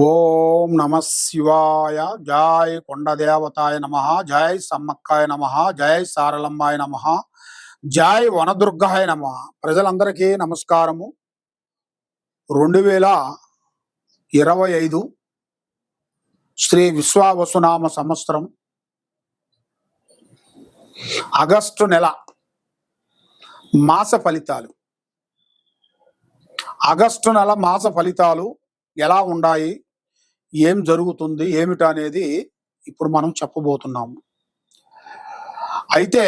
ఓం నమ శివాయ. జై కొండదేవతాయ నమ, జై సమ్మక్కాయ నమ, జై సారలమ్మాయ నమ, జై వనదుర్గాయ నమ. ప్రజలందరికీ నమస్కారము. 2025 శ్రీ విశ్వావసునామ సంవత్సరం ఆగస్టు నెల మాస ఫలితాలు. ఆగస్టు నెల మాస ఫలితాలు ఎలా ఉన్నాయి, ఏం జరుగుతుంది, ఏమిటి అనేది ఇప్పుడు మనం చెప్పబోతున్నాము. అయితే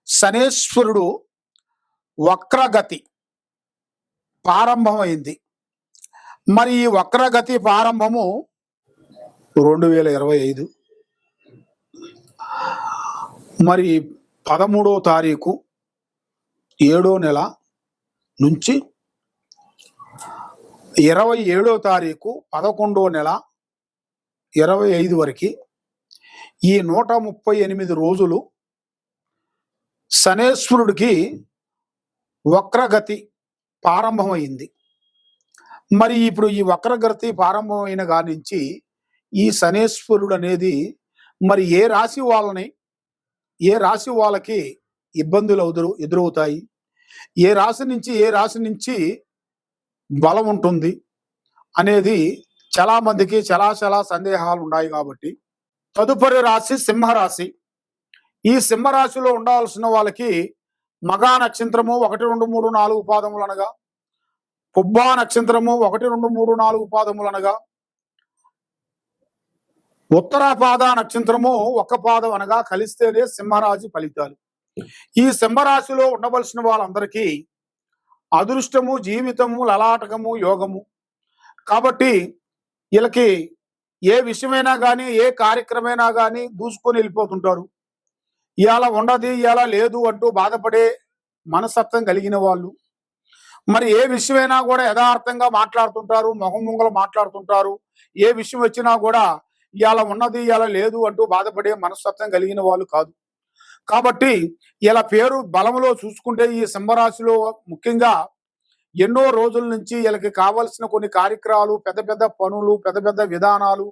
శనేశ్వరుడు వక్రగతి ప్రారంభమైంది. మరి ఈ వక్రగతి ప్రారంభము 2025 మరి 13వ తారీఖు 7వ నెల నుంచి 27వ తారీఖు 11వ నెల 25 వరకు ఈ 138 రోజులు శనేశ్వరుడికి వక్రగతి ప్రారంభమైంది. మరి ఇప్పుడు ఈ వక్రగతి ప్రారంభమైన కాడి నుంచి ఈ శనేశ్వరుడు అనేది మరి ఏ రాశి వాళ్ళకి ఇబ్బందులు ఎదురవుతాయి, ఏ రాశి నుంచి బలం ఉంటుంది అనేది చాలా మందికి చాలా సందేహాలు ఉన్నాయి. కాబట్టి తదుపరి రాశి సింహరాశి. ఈ సింహరాశిలో ఉండాల్సిన వాళ్ళకి మగా నక్షత్రము 1, 2, 3, 4 పాదములు అనగా, పుబ్బా నక్షత్రము 1, 2, 3, 4 పాదములు అనగా, ఉత్తరాపాద నక్షత్రము 1 పాదం అనగా కలిస్తేనే సింహరాశి ఫలితాలు. ఈ సింహరాశిలో ఉండవలసిన వాళ్ళందరికీ అదృష్టము, జీవితము, లలాటకము, యోగము. కాబట్టి వీళ్ళకి ఏ విషయమైనా కానీ, ఏ కార్యక్రమైనా కానీ దూసుకొని వెళ్ళిపోతుంటారు. ఇవాళ ఉండదు, ఇవాళ లేదు అంటూ బాధపడే మనస్తత్వం కలిగిన వాళ్ళు. మరి ఏ విషయమైనా కూడా యథార్థంగా మాట్లాడుతుంటారు, మొహం మాట్లాడుతుంటారు. ఏ విషయం వచ్చినా కూడా ఇవాళ ఉన్నది, ఇవాళ లేదు అంటూ బాధపడే మనస్తత్వం కలిగిన వాళ్ళు కాదు. కాబట్టి ఇలా పేరు బలంలో చూసుకుంటే ఈ సింహరాశిలో ముఖ్యంగా ఎన్నో రోజుల నుంచి వీళ్ళకి కావలసిన కొన్ని కార్యక్రమాలు, పెద్ద పనులు, పెద్ద విధానాలు,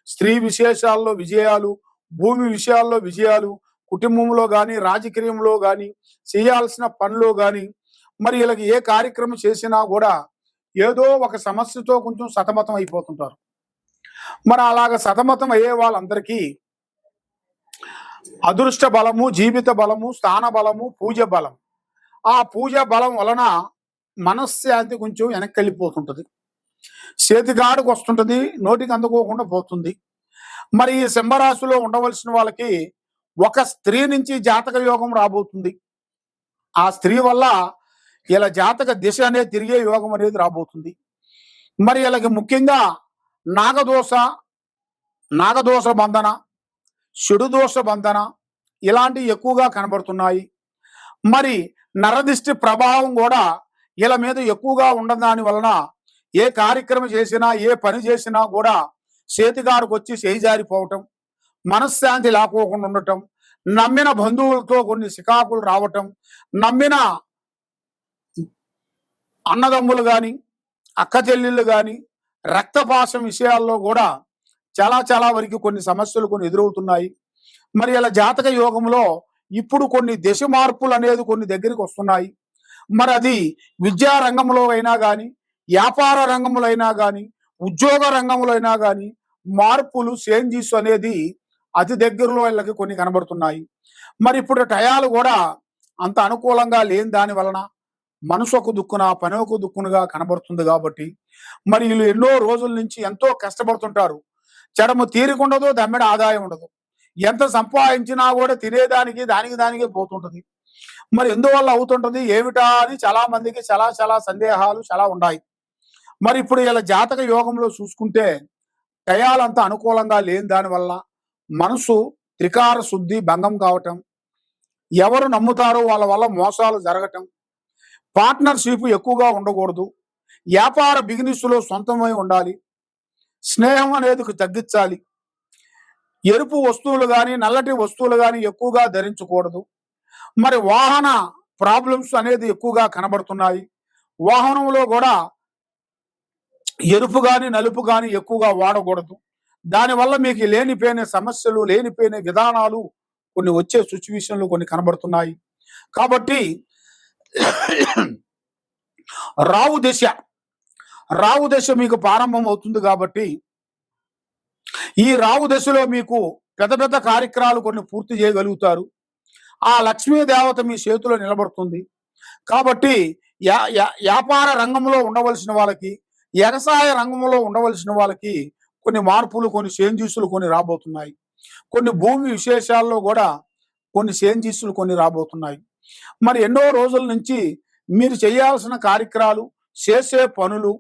స్త్రీ విశేషాల్లో విజయాలు, భూమి విషయాల్లో విజయాలు, కుటుంబంలో కానీ, రాజకీయంలో కానీ, చేయాల్సిన పనిలో కానీ, మరి వీళ్ళకి ఏ కార్యక్రమం చేసినా కూడా ఏదో ఒక సమస్యతో కొంచెం సతమతం అయిపోతుంటారు. మరి అలాగ సతమతం అయ్యే వాళ్ళందరికీ అదృష్ట బలము, జీవిత బలము, స్థాన బలము, పూజ బలం. ఆ పూజ బలం వలన మనశ్శాంతి కొంచెం వెనక్కి వెళ్ళిపోతుంటుంది, చేతిగాడుకు వస్తుంటుంది, నోటికి అందుకోకుండా పోతుంది. మరి ఈ సింహరాశిలో ఉండవలసిన వాళ్ళకి ఒక స్త్రీ నుంచి జాతక యోగం రాబోతుంది. ఆ స్త్రీ వల్ల ఇలా జాతక దిశ అనేది తిరిగే యోగం అనేది రాబోతుంది. మరి వీళ్ళకి ముఖ్యంగా నాగదోష బంధన, చెడుదోష బంధన ఇలాంటివి ఎక్కువగా కనబడుతున్నాయి. మరి నరదిష్టి ప్రభావం కూడా వీళ్ళ మీద ఎక్కువగా ఉండదాని వలన ఏ కార్యక్రమం చేసినా, ఏ పని చేసినా కూడా చేతిగాడికి వచ్చి చేయిజారిపోవటం, మనశ్శాంతి లేకోకుండా ఉండటం, నమ్మిన బంధువులతో కొన్ని సికాకులు రావటం, నమ్మిన అన్నదమ్ములు కానీ, అక్క చెల్లెళ్ళు కానీ, రక్తపాశం విషయాల్లో కూడా చాలా వరకు కొన్ని సమస్యలు ఎదురవుతున్నాయి. మరి ఇలా జాతక యోగంలో ఇప్పుడు కొన్ని దశ మార్పులు అనేది కొన్ని దగ్గరికి వస్తున్నాయి. మరి అది విద్యా రంగంలో అయినా కానీ, వ్యాపార రంగంలో అయినా కానీ, ఉద్యోగ రంగంలో అయినా కానీ మార్పులు, చేంజెస్ అనేది అతి దగ్గరలో వీళ్ళకి కొన్ని కనబడుతున్నాయి. మరి ఇప్పుడు టయాలు కూడా అంత అనుకూలంగా లేని దాని వలన మనసుకు దుక్కున, పనుకు దుక్కునుగా కనబడుతుంది. కాబట్టి మరి వీళ్ళు ఎన్నో రోజుల నుంచి ఎంతో కష్టపడుతుంటారు. చెడము తీరికుండదు, దమ్మెడ ఆదాయం ఉండదు. ఎంత సంపాదించినా కూడా తినేదానికి దానికి పోతుంటది. మరి ఎందువల్ల అవుతుంటది, ఏమిటా అని చాలా మందికి చాలా సందేహాలు చాలా ఉన్నాయి. మరి ఇప్పుడు ఇలా జాతక యోగంలో చూసుకుంటే టయాలంతా అనుకూలంగా లేని దానివల్ల మనసు త్రికార శుద్ధి భంగం కావటం, ఎవరు నమ్ముతారో వాళ్ళ వల్ల మోసాలు జరగటం, పార్ట్నర్షిప్ ఎక్కువగా ఉండకూడదు, వ్యాపార బిజినెస్లో సొంతమై ఉండాలి, స్నేహం అనేది తగ్గించాలి, ఎరుపు వస్తువులు కానీ, నల్లటి వస్తువులు కానీ ఎక్కువగా ధరించకూడదు. మరి వాహన ప్రాబ్లమ్స్ అనేది ఎక్కువగా కనబడుతున్నాయి. వాహనంలో కూడా ఎరుపు గాని నలుపు గాని ఎక్కువగా వాడకూడదు. దానివల్ల మీకు లేనిపోయిన సమస్యలు, లేనిపోయిన విధానాలు కొన్ని వచ్చే సిట్యుయేషన్లు కొన్ని కనబడుతున్నాయి. కాబట్టి రావు దశ, రావు దశ మీకు ప్రారంభం అవుతుంది కాబట్టి ఈ రావు దశలో మీకు పెద్ద పెద్ద కార్యక్రమాలు కొన్ని పూర్తి చేయగలుగుతారు. ఆ లక్ష్మీ దేవత మీ చేతిలో నిలబడుతుంది. కాబట్టి వ్యాపార రంగంలో ఉండవలసిన వాళ్ళకి, వ్యవసాయ రంగంలో ఉండవలసిన వాళ్ళకి కొన్ని మార్పులు, కొన్ని చేంజెస్లు కొన్ని రాబోతున్నాయి. కొన్ని భూమి విశేషాల్లో కూడా కొన్ని చేంజెస్లు కొన్ని రాబోతున్నాయి. మరి ఎన్నో రోజుల నుంచి మీరు చేయాల్సిన కార్యక్రమాలు, చేసే పనులు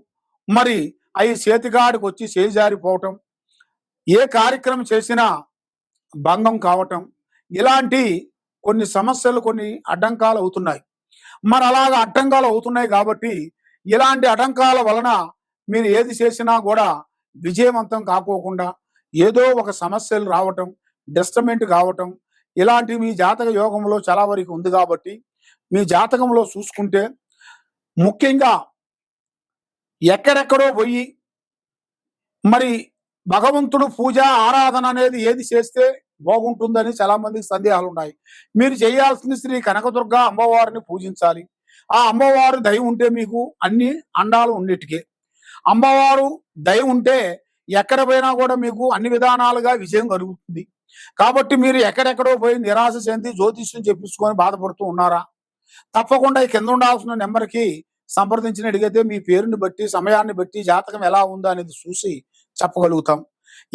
మరి అవి చేతికాడికి వచ్చి చేజారిపోవటం, ఏ కార్యక్రమం చేసినా భంగం కావటం, ఇలాంటి కొన్ని సమస్యలు కొన్ని అడ్డంకాలు అవుతున్నాయి. మరి అలాగా అడ్డంకాలు అవుతున్నాయి కాబట్టి ఇలాంటి అడ్డంకాల వలన మీరు ఏది చేసినా కూడా విజయవంతం కాకోకుండా ఏదో ఒక సమస్యలు రావటం, డిస్టర్బెంట్ కావటం, ఇలాంటి మీ జాతక యోగంలో చాలా వరకు ఉంది కాబట్టి మీ జాతకంలో చూసుకుంటే ముఖ్యంగా ఎక్కడెక్కడో పోయి మరి భగవంతుడు పూజ ఆరాధన అనేది ఏది చేస్తే బాగుంటుందని చాలా మందికి సందేహాలు ఉన్నాయి. మీరు చేయాల్సింది శ్రీ కనకదుర్గ అమ్మవారిని పూజించాలి. ఆ అమ్మవారు దయ ఉంటే మీకు అన్ని అండాలు ఉండేటికే. అమ్మవారు దయ ఉంటే ఎక్కడ పోయినా కూడా మీకు అన్ని విధానాలుగా విజయం కలుగుతుంది. కాబట్టి మీరు ఎక్కడెక్కడో పోయి నిరాశ చెంది జ్యోతిష్యం చెప్పించుకొని బాధపడుతూ ఉన్నారా? తప్పకుండా ఈ కింద ఉండాల్సిన నెంబర్కి సంప్రదించినట్టుగైతే మీ పేరుని బట్టి, సమయాన్ని బట్టి జాతకం ఎలా ఉందో అనేది చూసి చెప్పగలుగుతాం.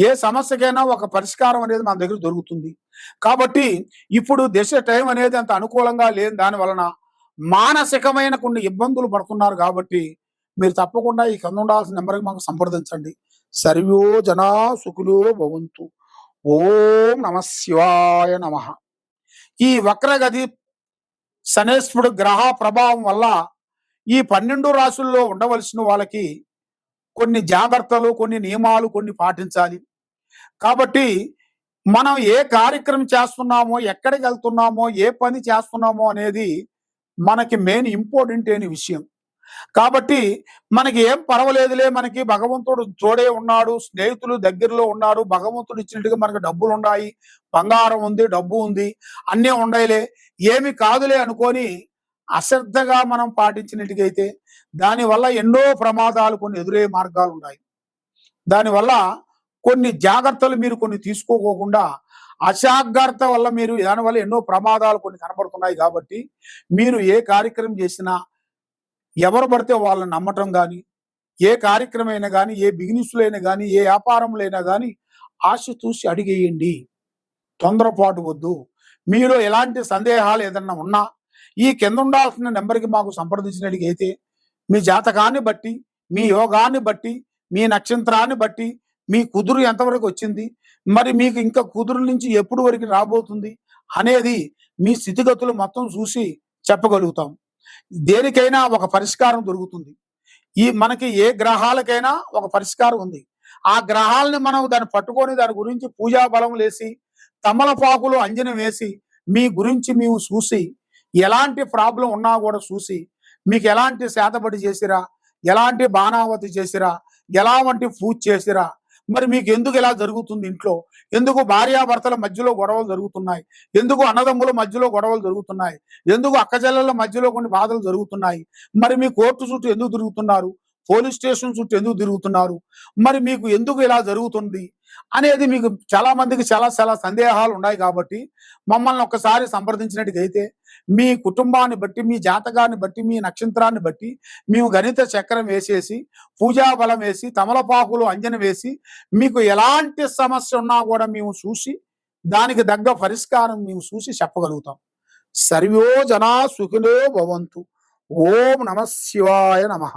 ఏ సమస్యకైనా ఒక పరిష్కారం అనేది మన దగ్గర దొరుకుతుంది. కాబట్టి ఇప్పుడు దశ టైం అనేది అంత అనుకూలంగా లేని దాని వలన మానసికమైన కొన్ని ఇబ్బందులు పడుతున్నారు. కాబట్టి మీరు తప్పకుండా ఈ కింద ఉండాల్సిన నెంబర్కి మాకు సంప్రదించండి. సర్వో జనా సుఖులో భవంతు. ఓం నమ శివాయ నమ. ఈ వక్రగతి శనేశ్వరుడు గ్రహ ప్రభావం వల్ల ఈ 12 రాశుల్లో ఉండవలసిన వాళ్ళకి కొన్ని జాగ్రత్తలు, కొన్ని నియమాలు కొన్ని పాటించాలి. కాబట్టి మనం ఏ కార్యక్రమం చేస్తున్నామో, ఎక్కడికి వెళ్తున్నామో, ఏ పని చేస్తున్నామో అనేది మనకి మెయిన్ ఇంపార్టెంట్ అయిన విషయం. కాబట్టి మనకి ఏం పర్వాలేదులే, మనకి భగవంతుడు తోడే ఉన్నాడు, స్నేహితులు దగ్గరలో ఉన్నారు, భగవంతుడు ఇచ్చినట్టుగా మనకు డబ్బులు ఉన్నాయి, బంగారం ఉంది, డబ్బు ఉంది, అన్నీ ఉన్నాయిలే, ఏమి కాదులే అనుకొని అశ్రద్ధగా మనం పాటించినట్టుగైతే దానివల్ల ఎన్నో ప్రమాదాలు కొన్ని ఎదురయ్యే మార్గాలు ఉన్నాయి. దానివల్ల కొన్ని జాగ్రత్తలు మీరు కొన్ని తీసుకోకుండా అజాగ్రత్త వల్ల మీరు దానివల్ల ఎన్నో ప్రమాదాలు కొన్ని కనబడుతున్నాయి. కాబట్టి మీరు ఏ కార్యక్రమం చేసినా ఎవరు పడితే వాళ్ళని నమ్మటం కానీ, ఏ కార్యక్రమం అయినా కానీ, ఏ బిజినెస్లో అయినా కానీ, ఏ వ్యాపారంలో అయినా కానీ ఆశ చూసి అడిగేయండి, తొందరపాటు వద్దు. మీలో ఎలాంటి సందేహాలు ఏదన్నా ఉన్నా ఈ కింద ఉండాల్సిన నెంబర్కి మాకు సంప్రదించినట్టుగైతే మీ జాతకాన్ని బట్టి, మీ యోగాన్ని బట్టి, మీ నక్షత్రాన్ని బట్టి మీ కుదురు ఎంతవరకు వచ్చింది, మరి మీకు ఇంకా కుదురు నుంచి ఎప్పుడు వరకు రాబోతుంది అనేది మీ స్థితిగతులు మొత్తం చూసి చెప్పగలుగుతాం. దేనికైనా ఒక పరిష్కారం దొరుకుతుంది. మనకి ఏ గ్రహాలకైనా ఒక పరిష్కారం ఉంది. ఆ గ్రహాలని మనం దాన్ని పట్టుకొని దాని గురించి పూజా బలం లేసి, తమలపాకులు అంజనం వేసి మీ గురించి మేము చూసి, ఎలాంటి ప్రాబ్లం ఉన్నా కూడా చూసి, మీకు ఎలాంటి శాతపడి చేసిరా, ఎలాంటి బాణావతి చేసిరా, ఎలాంటి పూజ చేసిరా, మరి మీకు ఎందుకు ఇలా జరుగుతుంది, ఇంట్లో ఎందుకు భార్యాభర్తల మధ్యలో గొడవలు జరుగుతున్నాయి, ఎందుకు అన్నదమ్ముల మధ్యలో గొడవలు జరుగుతున్నాయి, ఎందుకు అక్కచెల్లెల మధ్యలో కొన్ని బాధలు జరుగుతున్నాయి, మరి మీ కోర్టు చుట్టూ ఎందుకు తిరుగుతున్నారు, పోలీస్ స్టేషన్ చుట్టూ ఎందుకు తిరుగుతున్నారు, మరి మీకు ఎందుకు ఇలా జరుగుతుంది అనేది మీకు చాలా మందికి చాలా చాలా సందేహాలు ఉన్నాయి. కాబట్టి మమ్మల్ని ఒక్కసారి సంప్రదించినట్టుగైతే మీ కుటుంబాన్ని బట్టి, మీ జాతకాన్ని బట్టి, మీ నక్షత్రాన్ని బట్టి మేము గణిత చక్రం వేసేసి, పూజా బలం వేసి, తమలపాకులు అంజన వేసి, మీకు ఎలాంటి సమస్య ఉన్నా కూడా మేము చూసి దానికి తగ్గ పరిష్కారం మేము చూసి చెప్పగలుగుతాం. సర్వో జనా సుఖినో భవంతు. ఓం నమ శివాయ నమః.